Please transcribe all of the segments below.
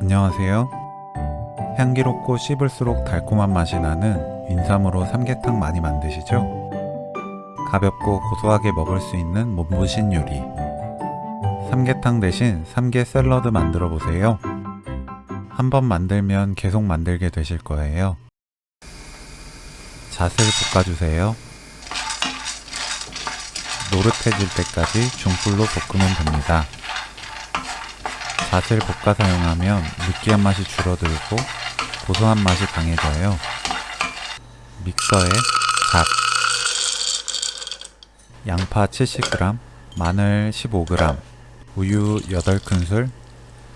안녕하세요. 향기롭고 씹을수록 달콤한 맛이 나는 인삼으로 삼계탕 많이 만드시죠? 가볍고 고소하게 먹을 수 있는 몸부신 요리. 삼계탕 대신 삼계 샐러드 만들어 보세요. 한번 만들면 계속 만들게 되실 거예요. 잣을 볶아주세요. 노릇해질 때까지 중불로 볶으면 됩니다. 잣을 볶아 사용하면 느끼한 맛이 줄어들고 고소한 맛이 강해져요. 믹서에 잣, 양파 70g, 마늘 15g, 우유 8큰술,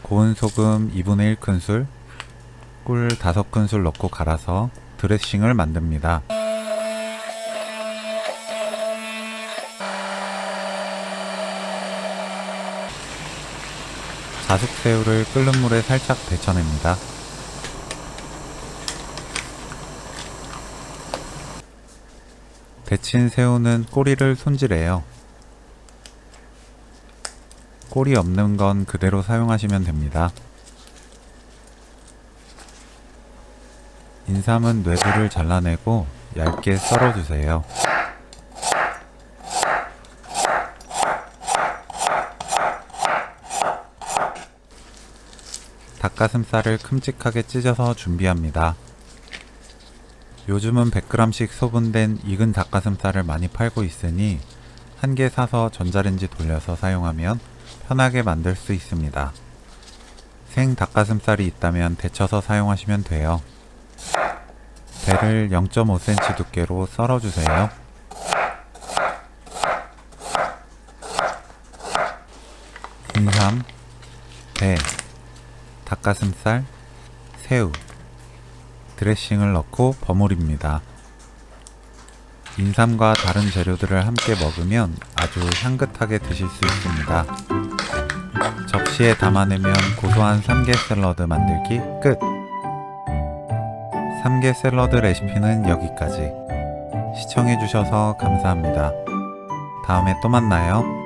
고운 소금 2분의 1큰술, 꿀 5큰술 넣고 갈아서 드레싱을 만듭니다. 자숙새우를 끓는 물에 살짝 데쳐냅니다. 데친 새우는 꼬리를 손질해요. 꼬리 없는 건 그대로 사용하시면 됩니다. 인삼은 뇌두를 잘라내고 얇게 썰어주세요. 닭가슴살을 큼직하게 찢어서 준비합니다. 요즘은 100g씩 소분된 익은 닭가슴살을 많이 팔고 있으니 한 개 사서 전자레인지 돌려서 사용하면 편하게 만들 수 있습니다. 생 닭가슴살이 있다면 데쳐서 사용하시면 돼요. 배를 0.5cm 두께로 썰어주세요. 인삼, 배, 닭가슴살, 새우, 드레싱을 넣고 버무립니다. 인삼과 다른 재료들을 함께 먹으면 아주 향긋하게 드실 수 있습니다. 접시에 담아내면 고소한 삼계 샐러드 만들기 끝! 삼계 샐러드 레시피는 여기까지. 시청해주셔서 감사합니다. 다음에 또 만나요.